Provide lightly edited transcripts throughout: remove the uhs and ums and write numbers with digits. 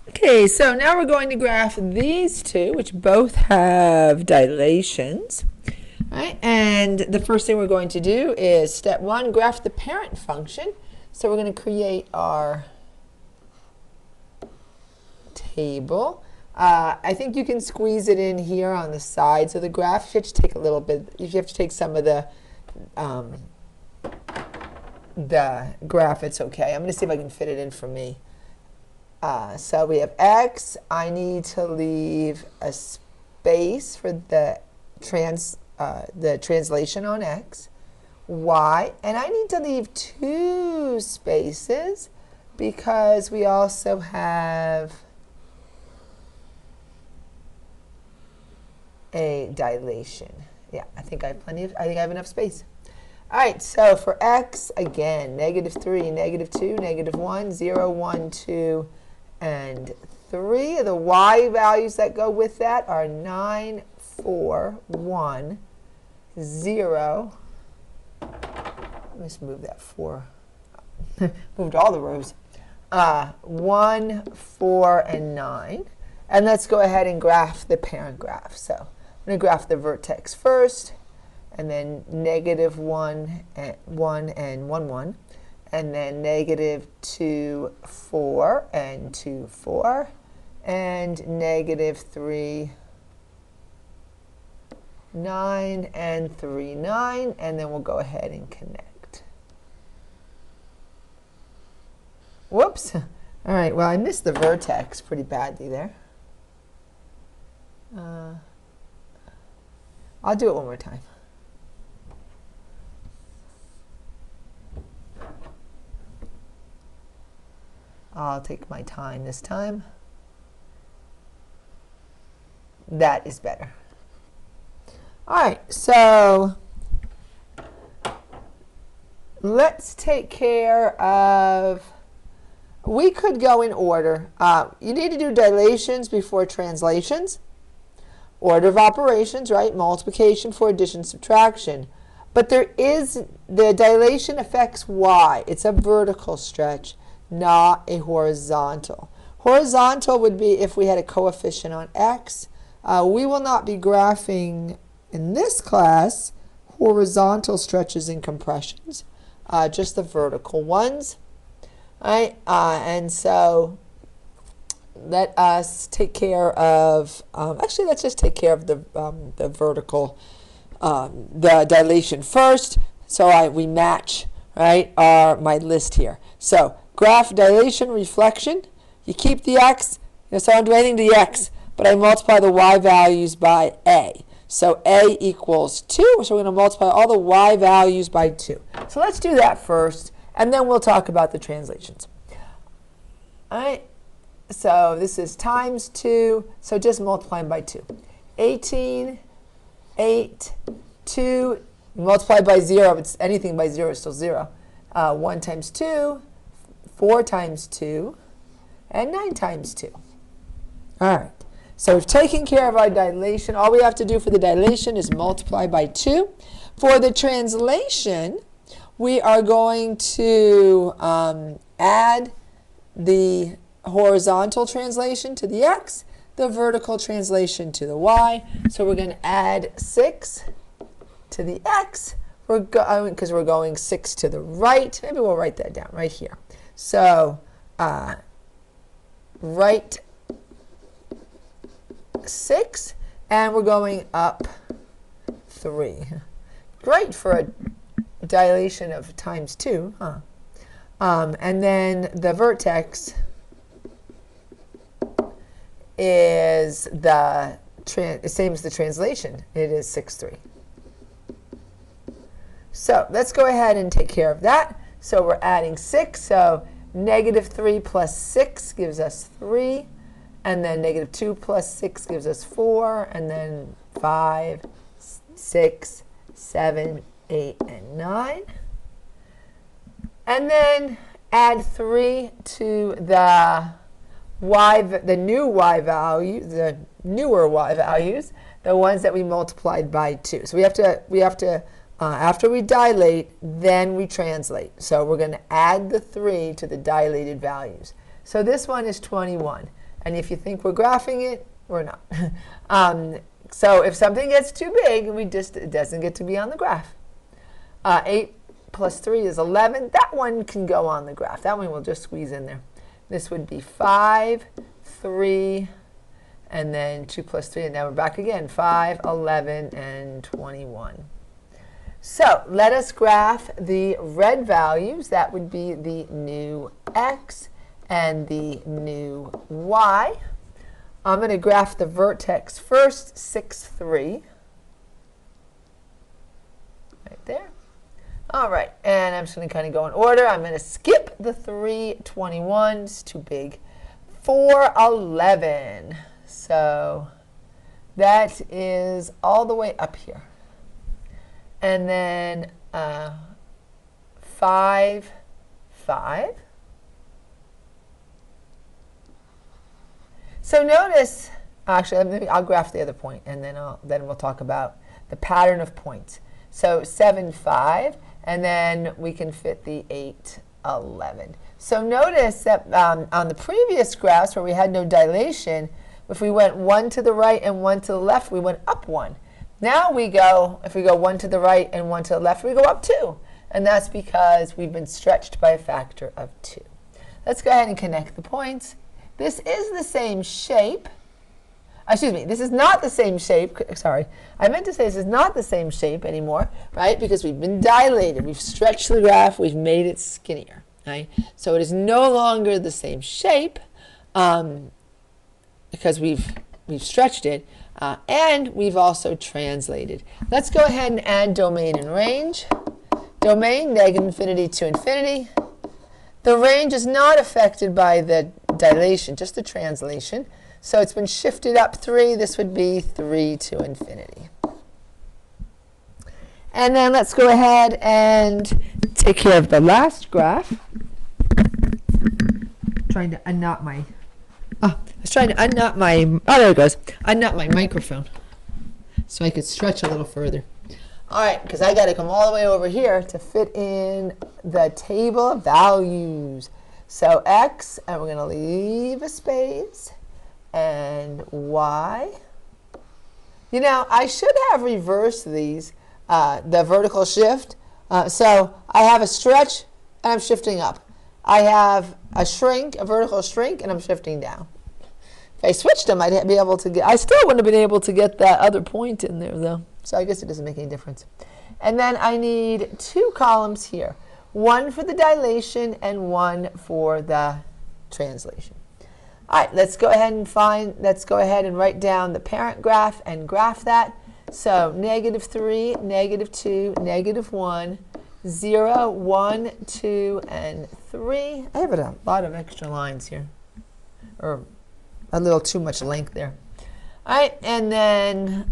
Okay, so now we're going to graph these two, which both have dilations. All right, and the first thing we're going to do is step one, graph the parent function. So we're going to create our table. I think you can squeeze it in here on the sides of the graph. You have to take a little bit, you have to take some of the graph, it's okay. I'm going to see if I can fit it in for me. So we have x. I need to leave a space for the translation on x. Y, and I need to leave 2 spaces because we also have a dilation. Yeah, I think I have enough space. All right, so for x, again, -3, -2, -1, 0, 1, 2, and 3. The y values that go with that are 9, 4, 1, 0. Let's move that 4. Moved all the rows. 1, 4, and 9. And let's go ahead and graph the parent graph. So I'm going to graph the vertex first, and then -1 and 1 and 1, 1. And then -2, 4, and 2, 4. And -3, 9, and 3, 9. And then we'll go ahead and connect. Whoops. All right, well, I missed the vertex pretty badly there. I'll do it one more time. I'll take my time this time. That is better. All right, so let's take care of, we could go in order. You need to do dilations before translations. Order of operations, right? Multiplication for addition, subtraction. But there is, the dilation affects y. It's a vertical stretch, not a horizontal. Horizontal would be if we had a coefficient on x. We will not be graphing in this class horizontal stretches and compressions, just the vertical ones. All right, and so let us take care of, actually let's just take care of the vertical, the dilation first. So we match, right, my list here. So graph dilation reflection. You keep the x, so I don't do anything to the x, but I multiply the y values by a. So a equals 2, so we're going to multiply all the y values by 2. So let's do that first, and then we'll talk about the translations. All right, so this is times 2, so just multiply them by 2. 18, 8, 2, multiply by 0. If it's anything by 0, it's still 0. 1 times 2, 4 times 2, and 9 times 2. All right. So we've taken care of our dilation. All we have to do for the dilation is multiply by 2. For the translation, we are going to add the horizontal translation to the x, the vertical translation to the y. So we're going to add 6 to the x, because we're going 6 to the right. Maybe we'll write that down right here. So right 6, and we're going up 3. Great for a dilation of times 2, huh? And then the vertex is the same as the translation. It is 6, 3. So let's go ahead and take care of that. So we're adding 6. So -3 plus 6 gives us 3. And then -2 plus 6 gives us 4. And then 5, 6, 7, 8, and 9. And then add 3 to the new y value, the newer y values, the ones that we multiplied by 2. So we have to after we dilate, then we translate. So we're going to add the 3 to the dilated values. So this one is 21. And if you think we're graphing it, we're not. So if something gets too big, it doesn't get to be on the graph. 8 plus 3 is 11. That one can go on the graph. That one will just squeeze in there. This would be 5, 3, and then 2 plus 3. And now we're back again. 5, 11, and 21. So let us graph the red values. That would be the new x and the new y. I'm going to graph the vertex first, 6, 3. Right there. All right, and I'm just going to kind of go in order. I'm going to skip the 3, 21. It's too big. 4, 11. So that is all the way up here. And then 5, 5. So notice, actually, I'll graph the other point, and then we'll talk about the pattern of points. So 7, 5, and then we can fit the 8, 11. So notice that on the previous graphs where we had no dilation, if we went 1 to the right and 1 to the left, we went up 1. Now if we go 1 to the right and 1 to the left, we go up 2. And that's because we've been stretched by a factor of 2. Let's go ahead and connect the points. This is the same shape. Excuse me, this is not the same shape. Sorry, I meant to say this is not the same shape anymore, right? Because we've been dilated. We've stretched the graph. We've made it skinnier, right? So it is no longer the same shape because we've stretched it. And we've also translated. Let's go ahead and add domain and range. Domain, -infinity to infinity. The range is not affected by the dilation, just the translation. So it's been shifted up 3. This would be 3 to infinity. And then let's go ahead and take care of the last graph. Trying to unknot my... I was trying to unknot my, there it goes, unknot my microphone so I could stretch a little further. All right, because I got to come all the way over here to fit in the table of values. So x, and we're going to leave a space, and y. You know, I should have reversed these, the vertical shift. So I have a stretch, and I'm shifting up. I have a shrink, a vertical shrink, and I'm shifting down. If I switched them, I'd be able to get, I still wouldn't have been able to get that other point in there, though. So I guess it doesn't make any difference. And then I need 2 columns here. 1 for the dilation and 1 for the translation. All right, let's go ahead and write down the parent graph and graph that. So -3, -2, -1, 0, 1, 2, and 3. I have a lot of extra lines here, or a little too much length there. All right, and then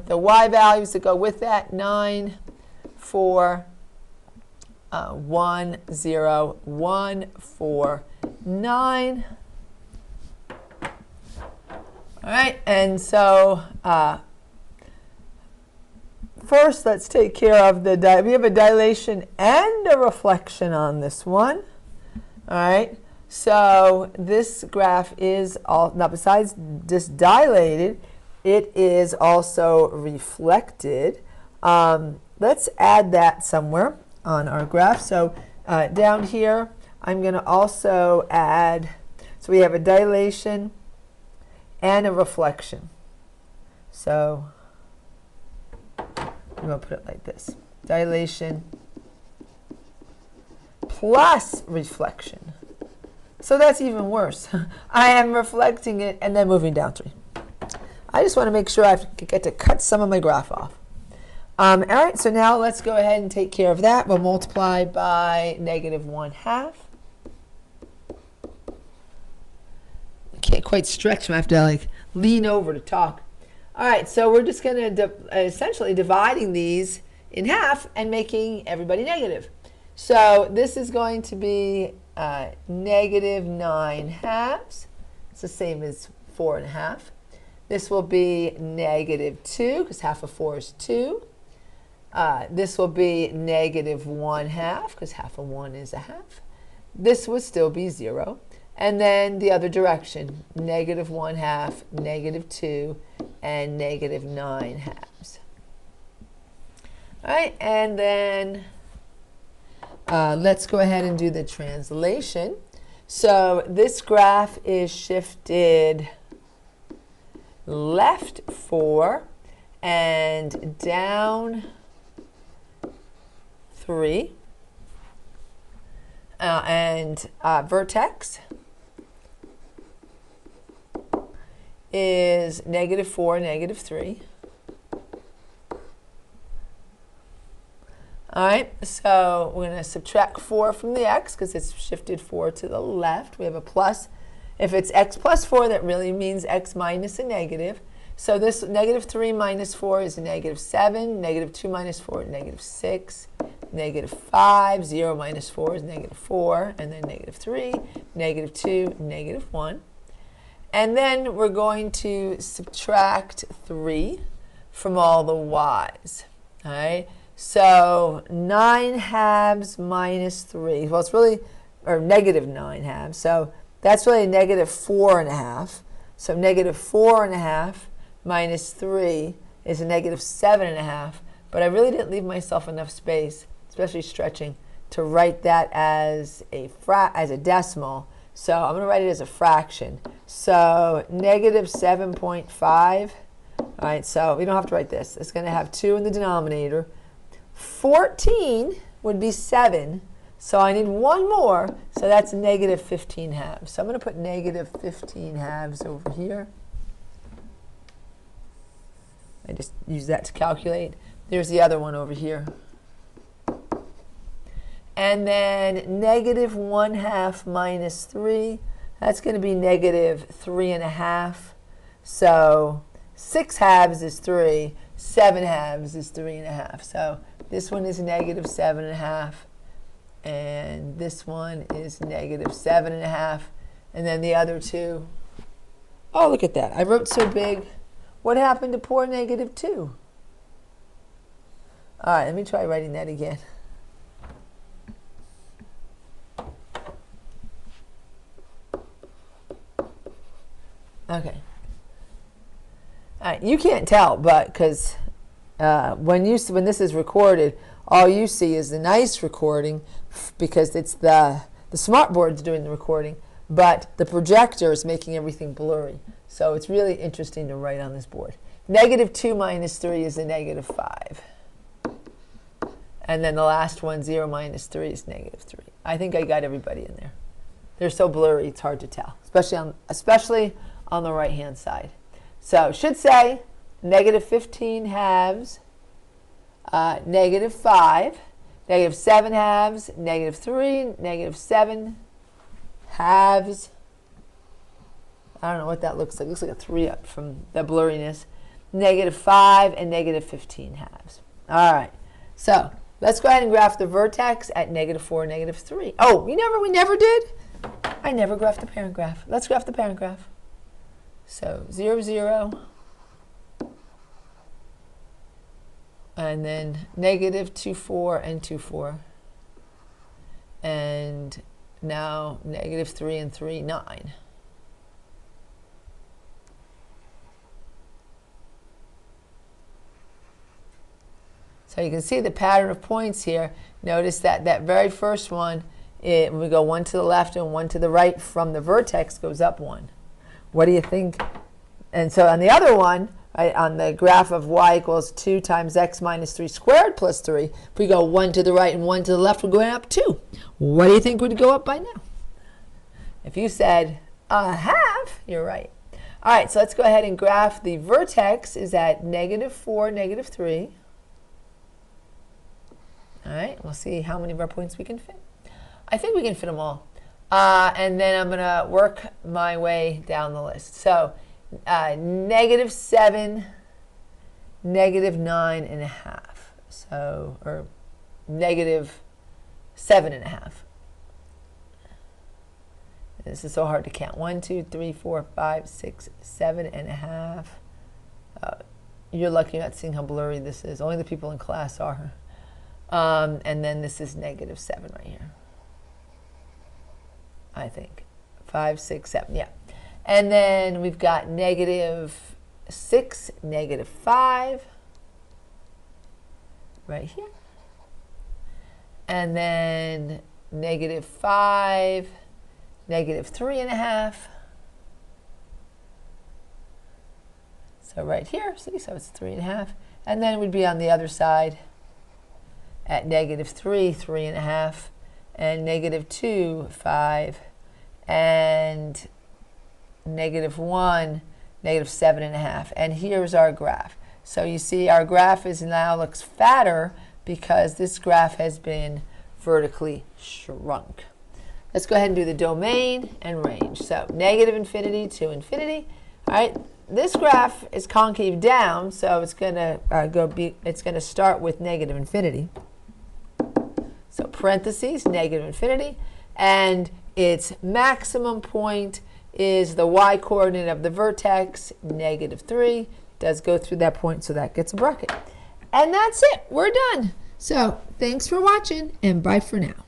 the y values that go with that, 9, 4, 1, 0, 1, 4, 9. All right, and so first let's take care of we have a dilation and a reflection on this one. All right, so this graph is now besides just dilated, it is also reflected. Let's add that somewhere on our graph. So down here, I'm going to also add, so we have a dilation and a reflection. So I'm going to put it like this. Dilation plus reflection. So that's even worse. I am reflecting it and then moving down 3. I just want to make sure I get to cut some of my graph off. All right, so now let's go ahead and take care of that. We'll multiply by -1/2. I can't quite stretch. I have to like lean over to talk. All right, so we're just going to essentially dividing these in half and making everybody negative. So this is going to be -9/2. It's the same as 4.5. This will be -2, because half of 4 is 2. This will be -1/2, because half of 1 is 1/2. This would still be 0. And then the other direction, -1/2, -2, and -9/2. All right, and then let's go ahead and do the translation. So this graph is shifted left 4 and down 3. And vertex is -4, -3. All right, so we're going to subtract 4 from the x because it's shifted 4 to the left. We have a plus. If it's x plus 4, that really means x minus a negative. So this -3 minus 4 is -7, -2 minus 4 is -6, -5, 0 minus 4 is -4, and then -3, -2, -1. And then we're going to subtract 3 from all the y's. All right, so 9/2 minus 3. Well, it's really, or -9/2. So that's really a -4.5. So -4.5 minus 3 is a -7.5. But I really didn't leave myself enough space, especially stretching, to write that as a decimal. So I'm going to write it as a fraction. So -7.5. All right, so we don't have to write this. It's going to have 2 in the denominator. 14 would be 7. So I need one more. So that's -15/2. So I'm going to put -15/2 over here. I just use that to calculate. There's the other one over here. And then -1/2 minus 3, that's going to be -3.5. So 6/2 is 3, 7/2 is 3.5. So this one is -7.5, and this one is -7.5, and then the other two. Oh, look at that. I wrote so big. What happened to poor -2? All right, let me try writing that again. Okay. All right, you can't tell, but because when this is recorded, all you see is the nice recording because it's the smartboard's doing the recording, but the projector is making everything blurry. So it's really interesting to write on this board. -2 minus 3 is a -5. And then the last one, 0 minus 3, is -3. I think I got everybody in there. They're so blurry, it's hard to tell, especially on the right-hand side. So it should say -15/2, -5, -7/2, -3, -7/2. I don't know what that looks like. It looks like a 3 up from the blurriness. -5 and -15/2. All right. So let's go ahead and graph the vertex at -4, -3. Oh, we never did? I never graphed the parent graph. Let's graph the parent graph. So 0, 0. And then -2, 4, and 2, 4. And now -3 and 3, 9. So you can see the pattern of points here. Notice that that very first one, we go one to the left and one to the right from the vertex, goes up 1. What do you think? And so on the other one, right, on the graph of y equals 2 times x minus 3 squared plus 3, if we go one to the right and one to the left, we're going up 2. What do you think would go up by now? If you said a half, you're right. All right, so let's go ahead and graph. The vertex is at -4, -3. All right, we'll see how many of our points we can fit. I think we can fit them all. And then I'm going to work my way down the list. So -7, -9.5. So, or -7.5. This is so hard to count. 1, 2, 3, 4, 5, 6, 7.5. You're lucky you're not seeing how blurry this is. Only the people in class are. And then this is -7 right here. I think. 5, 6, 7, yeah. And then we've got -6, -5, right here. And then -5, -3.5. So right here, see, so it's 3.5. And then we'd be on the other side at -3, 3.5, and -2, 5, and -1, -7.5. And here's our graph. So you see our graph is now looks fatter because this graph has been vertically shrunk. Let's go ahead and do the domain and range. So -infinity to infinity. All right, this graph is concave down, so it's gonna start with -infinity. So parentheses, -infinity, and its maximum point is the y-coordinate of the vertex, -3. Does go through that point, so that gets a bracket. And that's it. We're done. So thanks for watching, and bye for now.